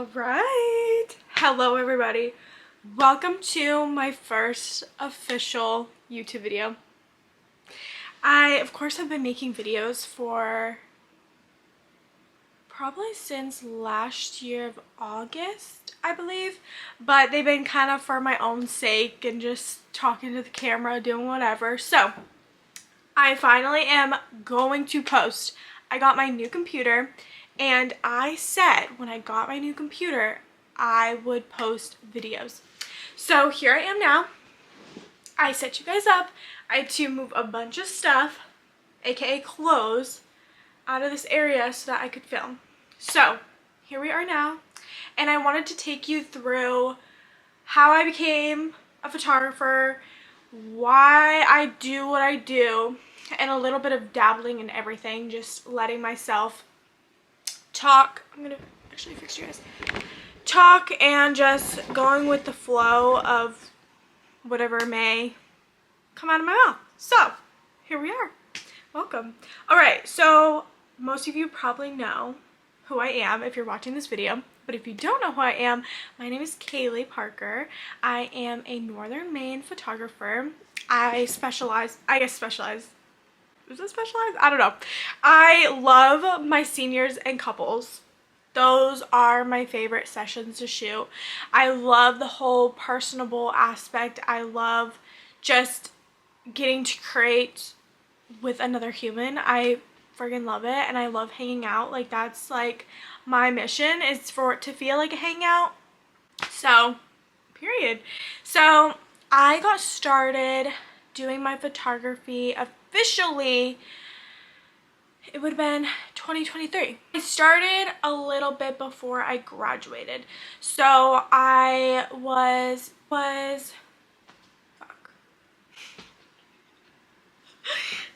All right. Hello, everybody. Welcome to my first official YouTube video. I, of course, have been making videos for probably since last year of August, I believe, but they've been kind of for my own sake and just talking to the camera, doing whatever. So I finally am going to post. I got my new computer, and I said when I got my new computer I would post videos. So here I am now. I set you guys up. I had to move a bunch of stuff, aka clothes, out of this area so that I could film. So here we are now, and I wanted to take you through how I became a photographer, why I do what I do, and a little bit of dabbling in everything, just letting myself talk. I'm gonna actually fix you guys. Talk and just going with the flow of whatever may come out of my mouth. So here we are. Welcome. All right, so most of you probably know who I am if you're watching this video, but if you don't know who I am, my name is Kaylee Parker. I am a Northern Maine photographer. I specialize, is it specialized? I don't know. I love my seniors and couples. Those are my favorite sessions to shoot. I love the whole personable aspect. I love just getting to create with another human. I friggin' love it, and I love hanging out. Like, that's like my mission, is for it to feel like a hangout. So, period. So I got started doing my photography officially, it would have been 2023. I started a little bit before I graduated. So I was fuck.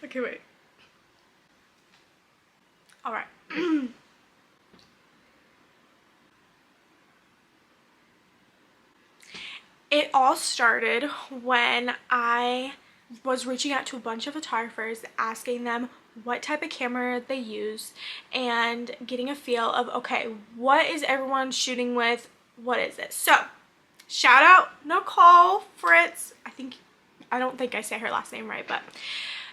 Okay, wait. All right. It all started when I was reaching out to a bunch of photographers, asking them what type of camera they use and getting a feel of, okay, what is everyone shooting with? What is it? So shout out Nicole Fritz. I don't think I say her last name right, but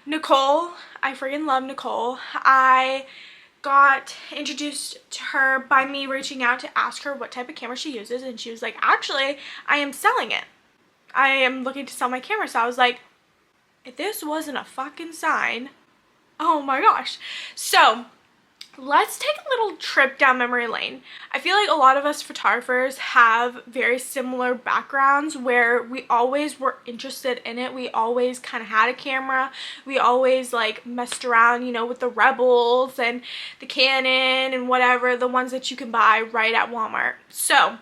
Nicole, I freaking love Nicole. I got introduced to her by me reaching out to ask her what type of camera she uses, and she was like, actually, I am selling it. I am looking to sell my camera. So I was like, if this wasn't a fucking sign, oh my gosh. So let's take a little trip down memory lane. I feel like a lot of us photographers have very similar backgrounds where we always were interested in it. We always kind of had a camera. We always like messed around, you know, with the Rebels and the Canon and whatever, the ones that you can buy right at Walmart. So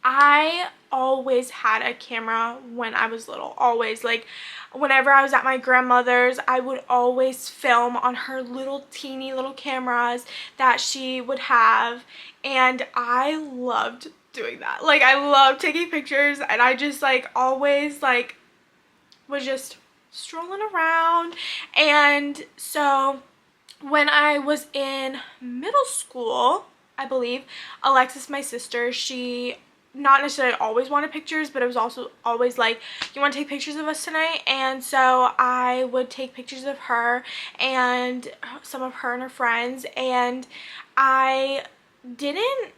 I always had a camera when I was little, always. Like, whenever I was at my grandmother's, I would always film on her little teeny little cameras that she would have, and I loved doing that. Like, I loved taking pictures, and I just like always like was just strolling around. And so when I was in middle school, I believe, Alexis, my sister, she not necessarily always wanted pictures, but it was also always like, you want to take pictures of us tonight? And so I would take pictures of her and some of her and her friends, and I don't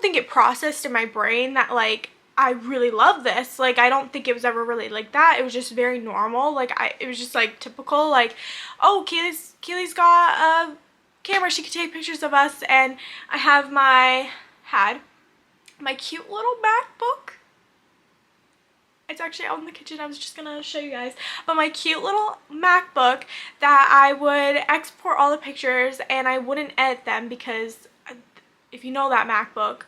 think it processed in my brain that like I really love this. Like, I don't think it was ever really like that. It was just very normal. Like, it was just like typical, like, oh, Keely's got a camera, she could take pictures of us. And I had my cute little MacBook. It's actually out in the kitchen. I was just gonna show you guys, but my cute little MacBook that I would export all the pictures, and I wouldn't edit them because if you know that MacBook,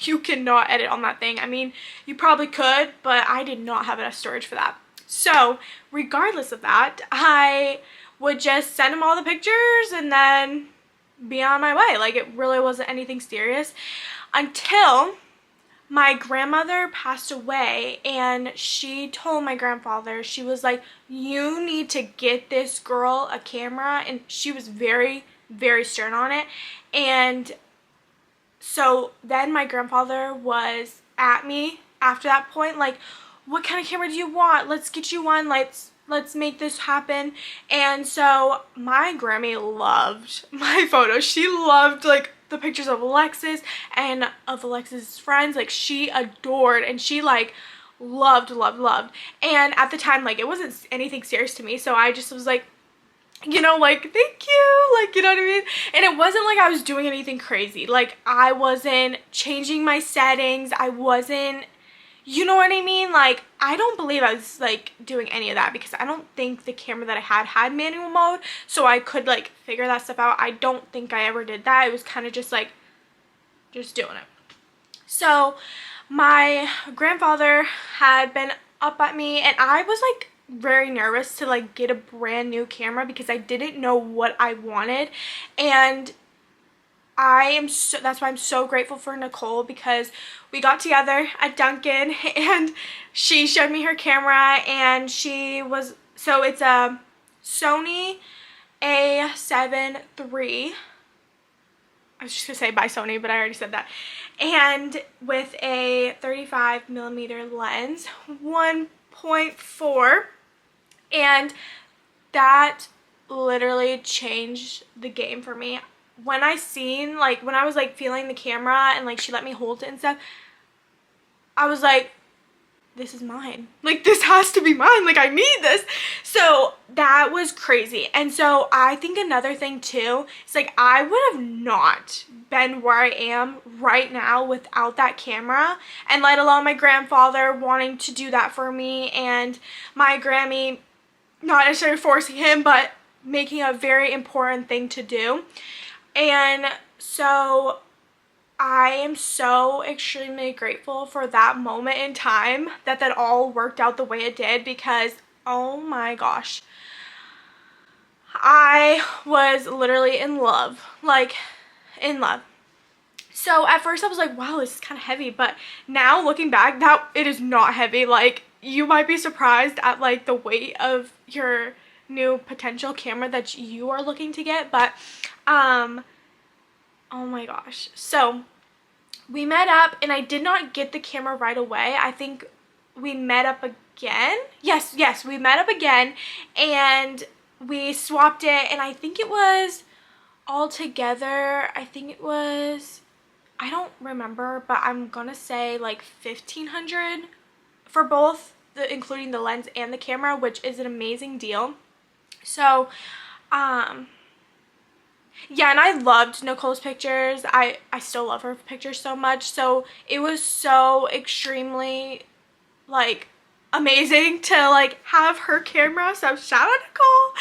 you cannot edit on that thing. I mean, you probably could, but I did not have enough storage for that. So regardless of that, I would just send them all the pictures and then be on my way. Like, it really wasn't anything serious until my grandmother passed away, and she told my grandfather, she was like, you need to get this girl a camera. And she was very, very stern on it. And so then my grandfather was at me after that point, like, what kind of camera do you want? Let's get you one. Let's make this happen. And so my Grammy loved my photos. She loved like the pictures of Alexis and of Alexis's friends. Like, she adored, and she like loved. And at the time, like, it wasn't anything serious to me, so I just was like, you know, like, thank you, like, you know what I mean? And it wasn't like I was doing anything crazy. Like, I wasn't changing my settings. I wasn't, you know what I mean? Like, I don't believe I was like doing any of that, because I don't think the camera that I had manual mode, so I could like figure that stuff out. I don't think I ever did that. It was kind of just like, just doing it. So my grandfather had been up at me, and I was like very nervous to like get a brand new camera because I didn't know what I wanted. And that's why I'm so grateful for Nicole, because we got together at Dunkin' and she showed me her camera, and so it's a Sony A7 III. I was just gonna say by Sony, but I already said that. And with a 35mm lens, 1.4, and that literally changed the game for me. When I was like feeling the camera and like she let me hold it and stuff, I was like, this is mine. Like, this has to be mine. Like, I need this. So that was crazy. And so I think another thing too is like, I would have not been where I am right now without that camera, and let alone my grandfather wanting to do that for me, and my Grammy not necessarily forcing him, but making a very important thing to do. And so I am so extremely grateful for that moment in time, that all worked out the way it did, because oh my gosh, I was literally in love, like in love. So at first I was like, wow, this is kind of heavy, but now looking back, that it is not heavy. Like, you might be surprised at like the weight of your new potential camera that you are looking to get, but oh my gosh. So we met up, and I did not get the camera right away. I think we met up again. Yes, we met up again, and we swapped it, and I think it was all together, I don't remember, but I'm gonna say like 1,500 for both, including the lens and the camera, which is an amazing deal. So yeah, and I loved Nicole's pictures. I still love her pictures so much. So it was so extremely like amazing to like have her camera. So shout out Nicole.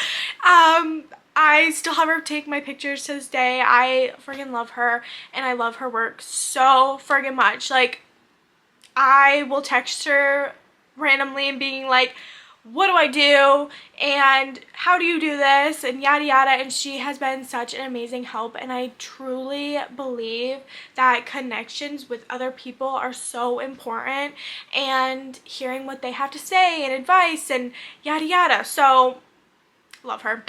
I still have her take my pictures to this day. I friggin' love her, and I love her work so friggin' much. Like, I will text her randomly and being like, what do I do, and how do you do this, and yada yada, and she has been such an amazing help. And I truly believe that connections with other people are so important, and hearing what they have to say and advice and yada yada. So love her.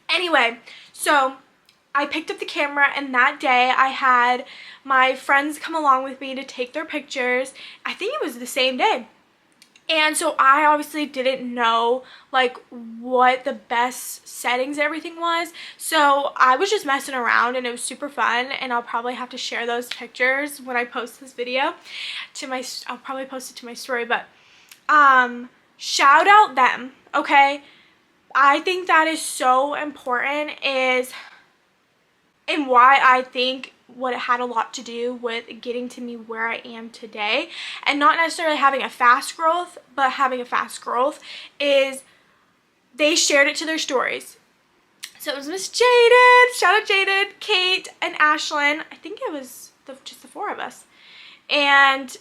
Anyway, so I picked up the camera, and that day I had my friends come along with me to take their pictures. I think it was the same day. And so I obviously didn't know like what the best settings and everything was. So I was just messing around, and it was super fun, and I'll probably have to share those pictures when I post this video I'll probably post it to my story, but shout out them, okay? I think that is so important, and why I think what it had a lot to do with getting to me where I am today, and not necessarily having a fast growth, but having a fast growth, is they shared it to their stories. So it was Miss Jaded, shout out Jaded, Kate, and Ashlyn. I think it was just the four of us, and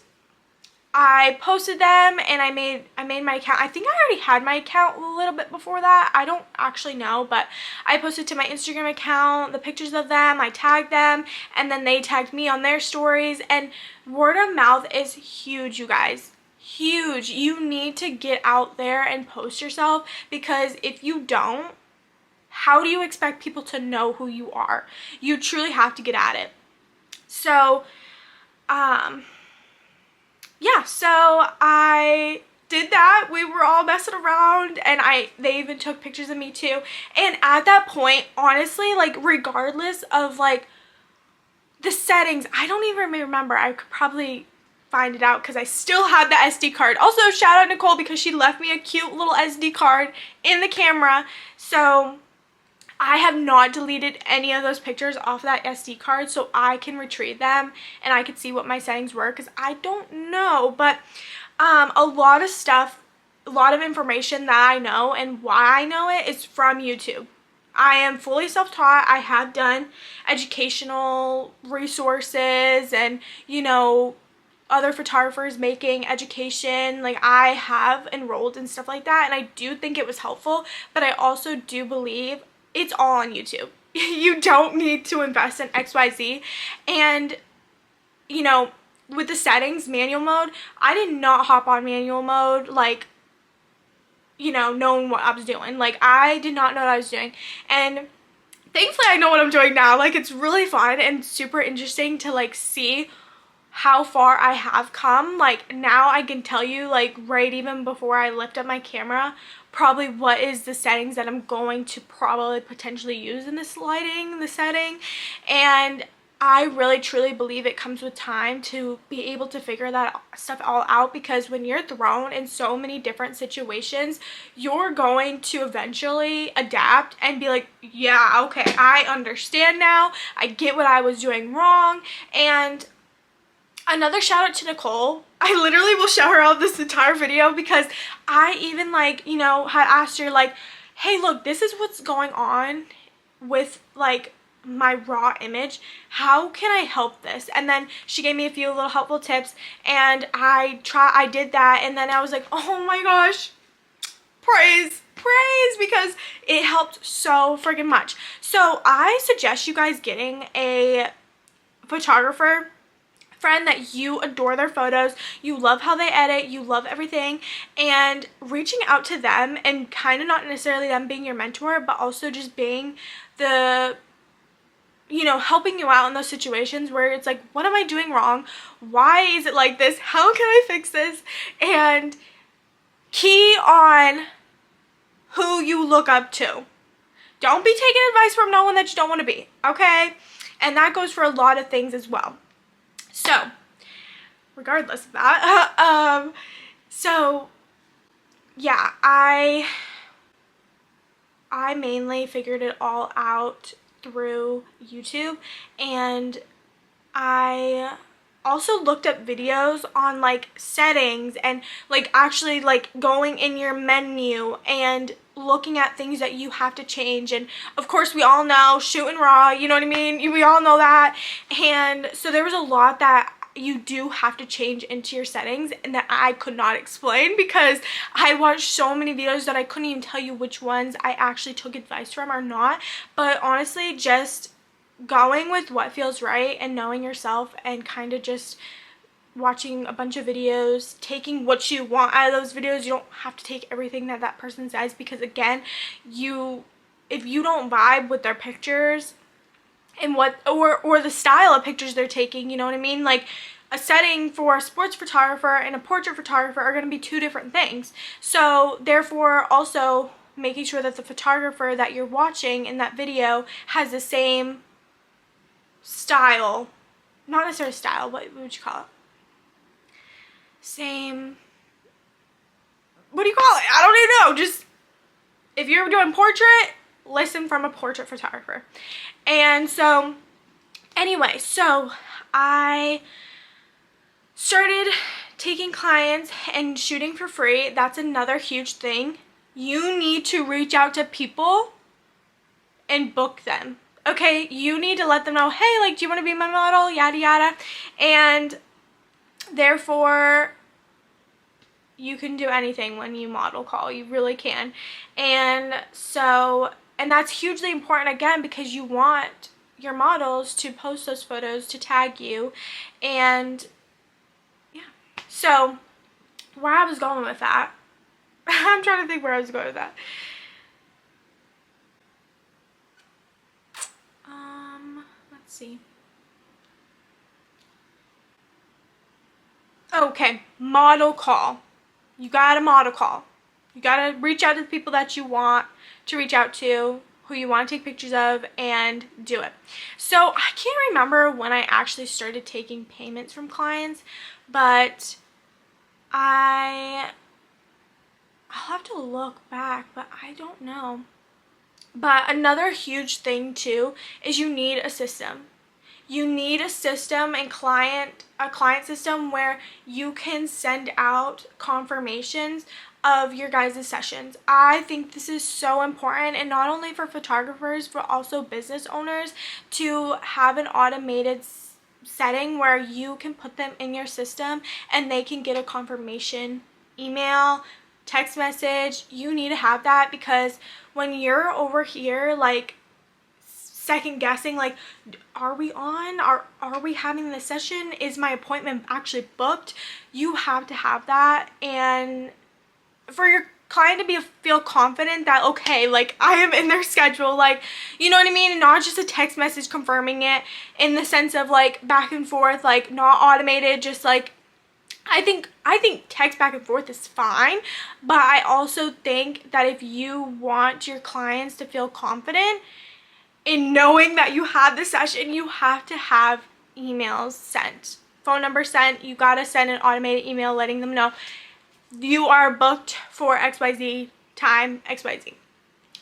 I posted them, and I made my account. I think I already had my account a little bit before that. I don't actually know, but I posted to my Instagram account the pictures of them. I tagged them, and then they tagged me on their stories. And word of mouth is huge, you guys. Huge. You need to get out there and post yourself, because if you don't, how do you expect people to know who you are? You truly have to get at it. So, yeah, so I did that. We were all messing around, and they even took pictures of me too. And at that point, honestly, like, regardless of like the settings, I don't even remember. I could probably find it out because I still had the SD card. Also, shout out Nicole because she left me a cute little SD card in the camera. So I have not deleted any of those pictures off that SD card, so I can retrieve them and I can see what my settings were, because I don't know. But a lot of stuff, a lot of information that I know and why I know it is from YouTube. I am fully self-taught. I have done educational resources and, you know, other photographers making education. Like, I have enrolled and stuff like that, and I do think it was helpful, but I also do believe it's all on YouTube. You don't need to invest in XYZ. And, you know, with the settings, manual mode, I did not hop on manual mode, like, you know, knowing what I was doing. Like, I did not know what I was doing. And thankfully I know what I'm doing now. Like, it's really fun and super interesting to like see how far I have come. Like, now I can tell you, like, right even before I lift up my camera, probably what is the settings that I'm going to probably potentially use in this lighting, the setting. And I really truly believe it comes with time to be able to figure that stuff all out, because when you're thrown in so many different situations, you're going to eventually adapt and be like, yeah, okay, I understand now. I get what I was doing wrong. And another shout out to Nicole. I literally will shout her out this entire video, because I even, like, you know, had asked her, like, hey, look, this is what's going on with, like, my raw image. How can I help this? And then she gave me a few little helpful tips, and I did that, and then I was like, oh my gosh, praise, because it helped so freaking much. So I suggest you guys getting a photographer friend that you adore their photos, you love how they edit, you love everything, and reaching out to them, and kind of not necessarily them being your mentor, but also just being the, you know, helping you out in those situations where it's like, what am I doing wrong? Why is it like this? How can I fix this? And key on who you look up to. Don't be taking advice from no one that you don't want to be, okay? And that goes for a lot of things as well. So, regardless of that, so yeah, I mainly figured it all out through YouTube, and I also looked up videos on like settings and like actually like going in your menu and looking at things that you have to change. And of course we all know shoot and raw, you know what I mean, we all know that. And so there was a lot that you do have to change into your settings, and that I could not explain because I watched so many videos that I couldn't even tell you which ones I actually took advice from or not. But honestly, just going with what feels right and knowing yourself, and kind of just watching a bunch of videos, taking what you want out of those videos. You don't have to take everything that that person says, because again, if you don't vibe with their pictures and what or the style of pictures they're taking, you know what I mean, like a setting for a sports photographer and a portrait photographer are going to be two different things. So therefore, also making sure that the photographer that you're watching in that video has the same style, not necessarily style, what would you call it? Same, what do you call it? I don't even know. Just, if you're doing portrait, listen from a portrait photographer. And so, anyway, so I started taking clients and shooting for free. That's another huge thing. You need to reach out to people and book them. Okay, you need to let them know, hey, like, do you want to be my model? Yada, yada. And therefore, you can do anything when you model call. You really can. And so, and that's hugely important, again, because you want your models to post those photos, to tag you. And yeah, so where I was going with that, I'm trying to think where I was going with that. Let's see. Okay, model call. You got a model call. You got to reach out to the people that you want to reach out to, who you want to take pictures of, and do it. So I can't remember when I actually started taking payments from clients, but I'll have to look back, but I don't know. But another huge thing too is you need a system. You need a system and a client system where you can send out confirmations of your guys' sessions. I think this is so important, and not only for photographers but also business owners, to have an automated setting where you can put them in your system and they can get a confirmation email, text message. You need to have that, because when you're over here like second guessing, like, are we on, are we having this session, is my appointment actually booked, you have to have that. And for your client to feel confident that, okay, like, I am in their schedule, like, you know what I mean, and not just a text message confirming it in the sense of like back and forth, like not automated, just like, I think text back and forth is fine, but I also think that if you want your clients to feel confident in knowing that you have the session, you have to have emails sent, phone number sent. You gotta send an automated email letting them know you are booked for XYZ time, XYZ.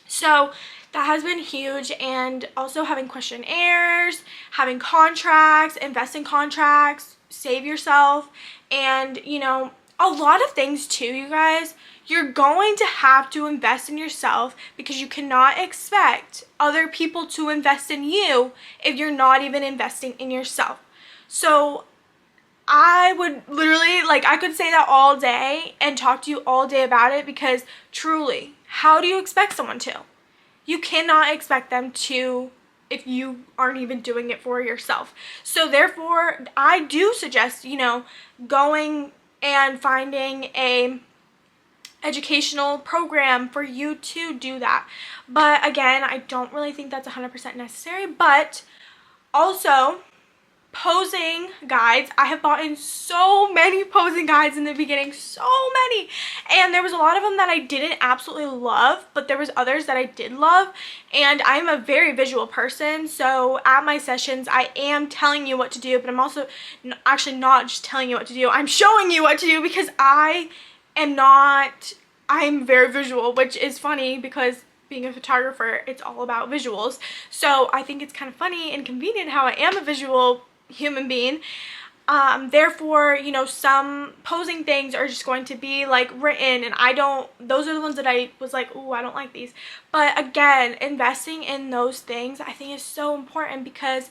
So that has been huge. And also having questionnaires, having contracts, invest in contracts, save yourself, and you know, a lot of things too, you guys. You're going to have to invest in yourself, because you cannot expect other people to invest in you if you're not even investing in yourself. So I would literally, like, I could say that all day and talk to you all day about it, because truly, how do you expect someone to? You cannot expect them to if you aren't even doing it for yourself. So therefore, I do suggest, you know, going and finding a educational program for you to do that. But again, I don't really think that's 100% necessary. But also, posing guides. I have bought in so many posing guides in the beginning, so many, and there was a lot of them that I didn't absolutely love, but there was others that I did love. And I'm a very visual person, so at my sessions I am telling you what to do, but I'm also actually not just telling you what to do, I'm showing you what to do, because I'm very visual, which is funny because being a photographer, it's all about visuals. So I think it's kind of funny and convenient how I am a visual human being. Therefore, you know, some posing things are just going to be like written, and those are the ones that I was like, oh, I don't like these. But again, investing in those things I think is so important, because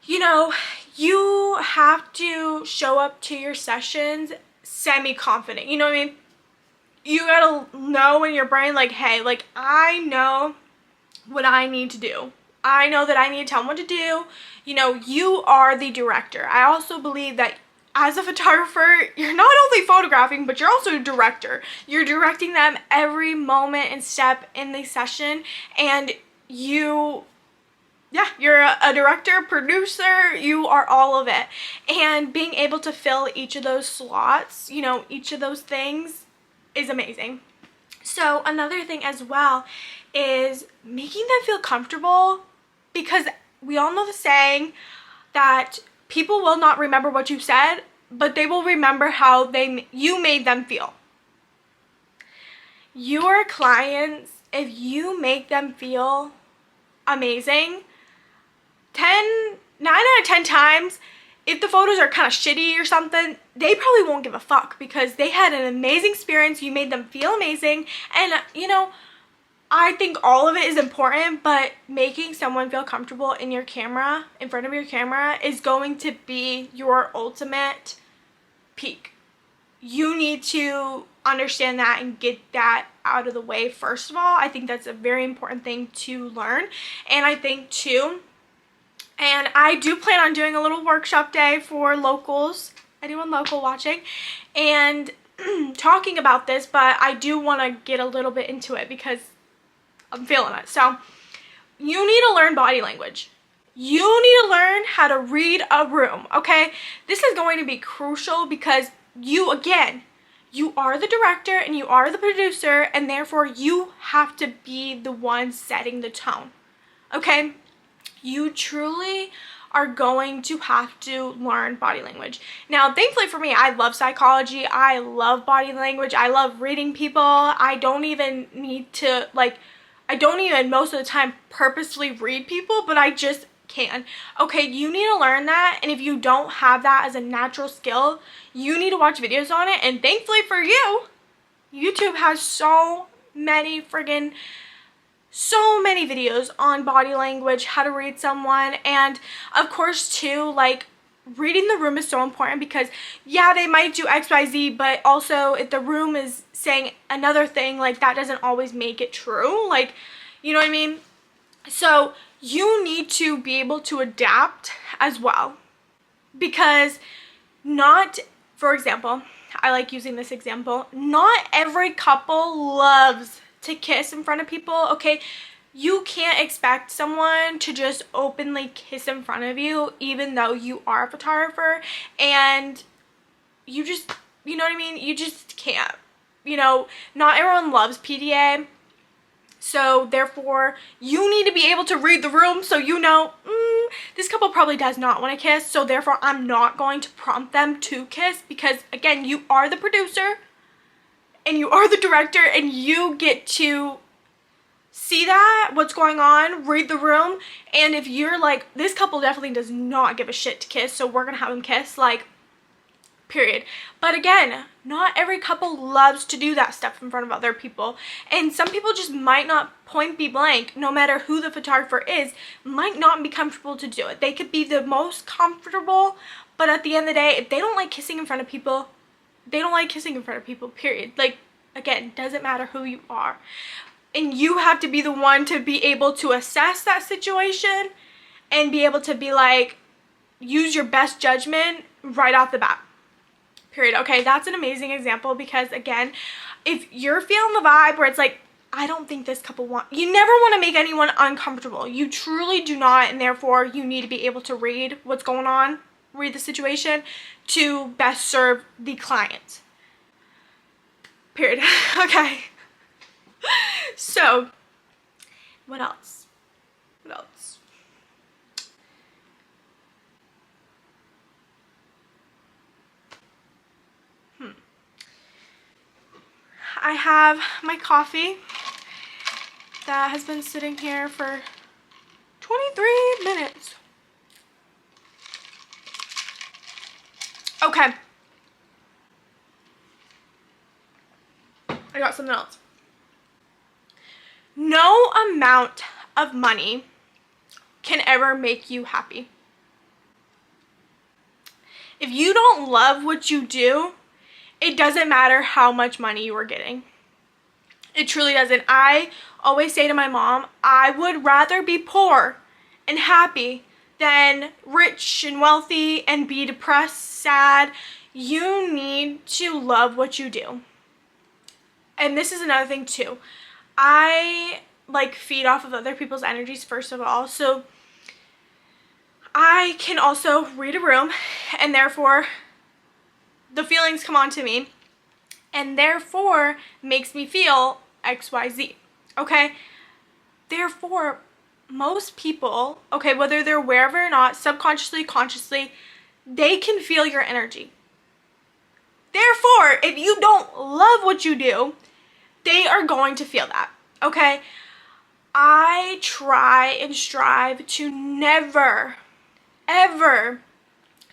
you know, you have to show up to your sessions semi-confident, you know what I mean? You gotta know in your brain, like, hey, like, I know what I need to do. I know that I need to tell them what to do. You know, you are the director. I also believe that as a photographer, you're not only photographing, but you're also a director. You're directing them every moment and step in the session, and you're a director, producer, you are all of it. And being able to fill each of those slots, you know, each of those things is amazing. So another thing as well is making them feel comfortable, because we all know the saying that people will not remember what you said, but they will remember how you made them feel. Your clients, if you make them feel amazing, 9 out of 10 times, if the photos are kind of shitty or something, they probably won't give a fuck, because they had an amazing experience, you made them feel amazing. And you know, I think all of it is important, but making someone feel comfortable in your camera, in front of your camera, is going to be your ultimate peak. You need to understand that and get that out of the way first of all. I think that's a very important thing to learn. And I think too, and I do plan on doing a little workshop day for locals, anyone local watching, and talking about this, but I do want to get a little bit into it because I'm feeling it. So you need to learn body language. You need to learn how to read a room, okay? This is going to be crucial because you, again, you are the director and you are the producer, and therefore you have to be the one setting the tone, okay? You truly are going to have to learn body language. Now, thankfully for me, I love psychology. I love body language. I love reading people. I don't even need to, like, I don't even most of the time purposely read people, but I just can. Okay, you need to learn that, and if you don't have that as a natural skill, you need to watch videos on it. And thankfully for you, YouTube has so many videos on body language, how to read someone, and of course too, like, reading the room is so important because yeah, they might do XYZ, but also if the room is saying another thing, like, that doesn't always make it true, like, you know what I mean? So you need to be able to adapt as well, because not, for example, I like using this example, not every couple loves to kiss in front of people, okay? You can't expect someone to just openly kiss in front of you, even though you are a photographer, and you just, you know what I mean? You just can't. You know, not everyone loves PDA, so therefore you need to be able to read the room, so you know, this couple probably does not want to kiss, so therefore I'm not going to prompt them to kiss, because again, you are the producer and you are the director, and you get to see that, what's going on, read the room, and if you're like, this couple definitely does not give a shit to kiss, so we're gonna have them kiss, like, period. But again, not every couple loves to do that stuff in front of other people, and some people just might not, point be blank, no matter who the photographer is, might not be comfortable to do it. They could be the most comfortable, but at the end of the day, if they don't like kissing in front of people, they don't like kissing in front of people, period. Like, again, doesn't matter who you are. And you have to be the one to be able to assess that situation and be able to be like, use your best judgment right off the bat, period. Okay, that's an amazing example, because again, if you're feeling the vibe where it's like, I don't think this couple you never want to make anyone uncomfortable. You truly do not, and therefore you need to be able to read what's going on, read the situation to best serve the client, period. Okay. So, what else? What else? I have my coffee that has been sitting here for 23 minutes. Okay. I got something else. No amount of money can ever make you happy. If you don't love what you do, it doesn't matter how much money you are getting. It truly doesn't. I always say to my mom, I would rather be poor and happy than rich and wealthy and be depressed, sad. You need to love what you do. And this is another thing too. I like feed off of other people's energies, first of all, so I can also read a room, and therefore the feelings come on to me, and therefore makes me feel XYZ, okay? Therefore, most people, okay, whether they're aware of it or not, subconsciously, consciously, they can feel your energy. Therefore, if you don't love what you do, they are going to feel that, okay? I try and strive to never, ever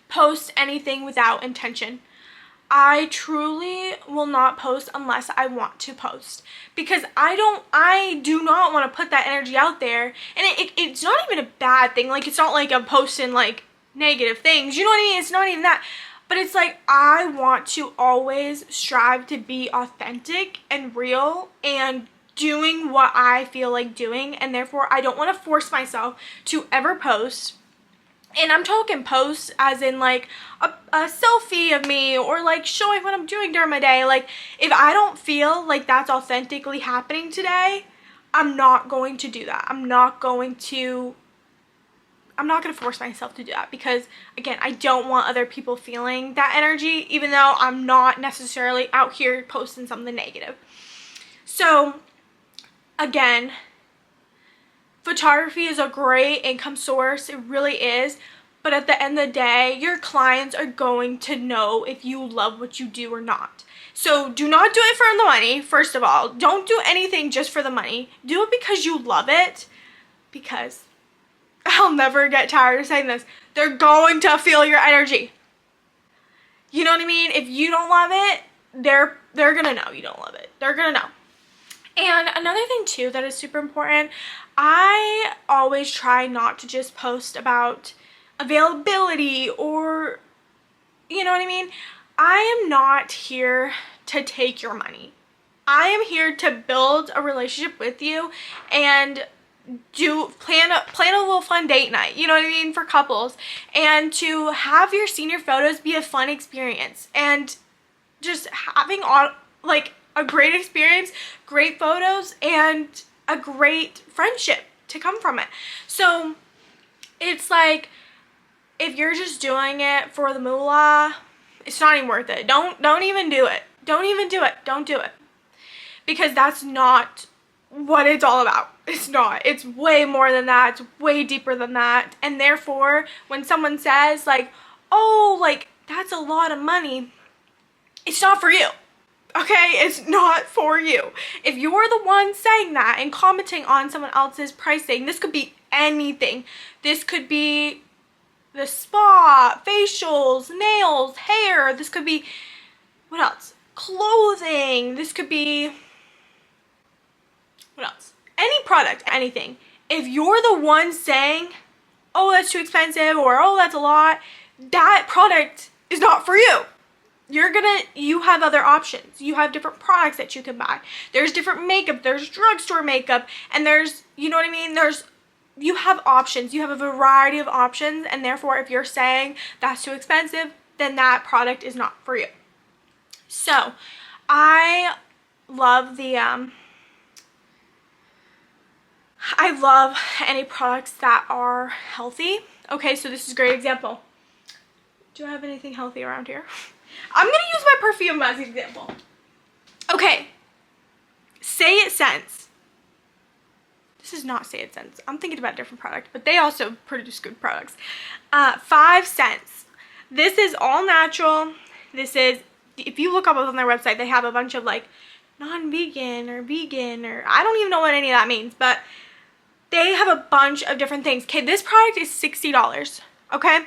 post anything without intention. I truly will not post unless I want to post, because I do not want to put that energy out there, and it's not even a bad thing. Like, it's not like I'm posting like negative things, you know what I mean? It's not even that. But it's like, I want to always strive to be authentic and real and doing what I feel like doing, and therefore I don't want to force myself to ever post. And I'm talking posts as in like a selfie of me, or like showing what I'm doing during my day. Like, if I don't feel like that's authentically happening today, I'm not going to do that. I'm I'm not going to force myself to do that because, again, I don't want other people feeling that energy, even though I'm not necessarily out here posting something negative. So, again, photography is a great income source. It really is. But at the end of the day, your clients are going to know if you love what you do or not. So do not do it for the money, first of all. Don't do anything just for the money. Do it because you love it. Because I'll never get tired of saying this. They're going to feel your energy. You know what I mean? If you don't love it, they're going to know you don't love it. They're going to know. And another thing too that is super important, I always try not to just post about availability or, you know what I mean? I am not here to take your money. I am here to build a relationship with you and plan a little fun date night, you know what I mean, for couples, and to have your senior photos be a fun experience and just having like a great experience, great photos, and a great friendship to come from it. So it's like, if you're just doing it for the moolah, it's not even worth it. Don't even do it. Don't even do it. Don't do it. Because that's not what it's all about. It's not. It's way more than that. It's way deeper than that. And therefore, when someone says like, oh, like that's a lot of money, it's not for you. Okay? It's not for you. If you're the one saying that and commenting on someone else's pricing, this could be anything. This could be the spa, facials, nails, hair. This could be, what else? Clothing. This could be, what else? Any product, anything. If you're the one saying, oh, that's too expensive, or oh, that's a lot, that product is not for you. You have other options. You have different products that you can buy. There's different makeup, there's drugstore makeup, and there's, you know what I mean? You have options. You have a variety of options, and therefore if you're saying that's too expensive, then that product is not for you. So I love any products that are healthy. Okay, so this is a great example. Do I have anything healthy around here? I'm gonna use my perfume as an example. Okay, Say It Scents. This is not Say It Scents. I'm thinking about a different product, but they also produce good products. 5 Scents. This is all natural. This is, if you look up on their website, they have a bunch of like non-vegan or vegan, or I don't even know what any of that means, but they have a bunch of different things. Okay, this product is $60, okay?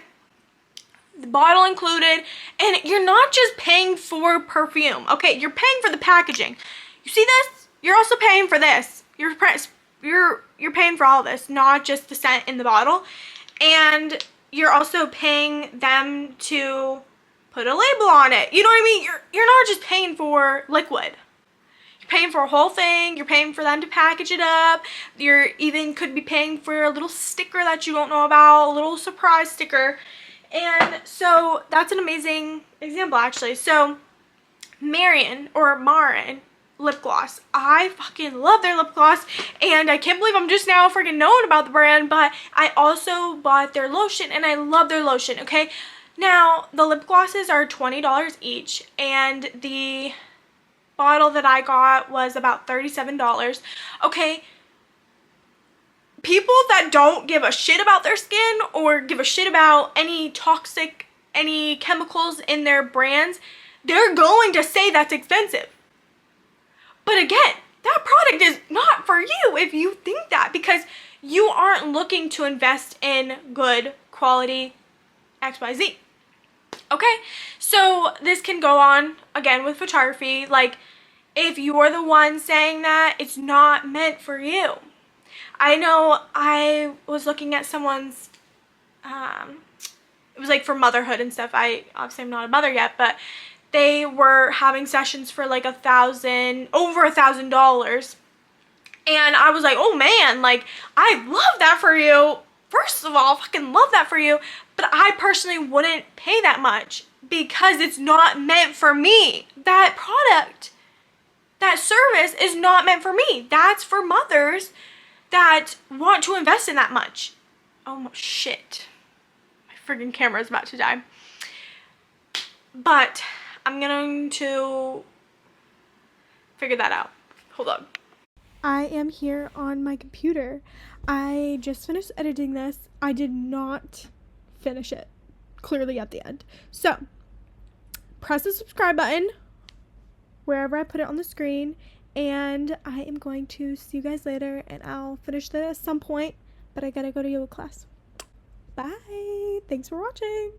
The bottle included, and you're not just paying for perfume, okay? You're paying for the packaging. You see this? You're also paying for this. You're paying for all of this, not just the scent in the bottle. And you're also paying them to put a label on it. You know what I mean? You're not just paying for liquid. You're paying for a whole thing. You're paying for them to package it up. You're even could be paying for a little sticker that you don't know about, a little surprise sticker. And so that's an amazing example, actually. So Marin lip gloss. I fucking love their lip gloss, and I can't believe I'm just now freaking knowing about the brand, but I also bought their lotion, and I love their lotion, okay? Now, the lip glosses are $20 each, and the bottle that I got was about $37. Okay, people that don't give a shit about their skin or give a shit about any chemicals in their brands, they're going to say that's expensive. But again, that product is not for you if you think that, because you aren't looking to invest in good quality XYZ. Okay, so this can go on again with photography. Like, if you're the one saying that, it's not meant for you. I know I was looking at someone's, it was like for motherhood and stuff. Obviously I'm not a mother yet, but they were having sessions for like over $1,000. And I was like, oh man, like, I love that for you. First of all, fucking love that for you. But I personally wouldn't pay that much because it's not meant for me. That product, that service is not meant for me. That's for mothers that want to invest in that much. Oh shit. My friggin' camera is about to die. But I'm going to figure that out. Hold on. I am here on my computer. I just finished editing this. I did not finish it clearly at the end. So, press the subscribe button wherever I put it on the screen, and I am going to see you guys later, and I'll finish that at some point, but I gotta go to yoga class. Bye. Thanks for watching.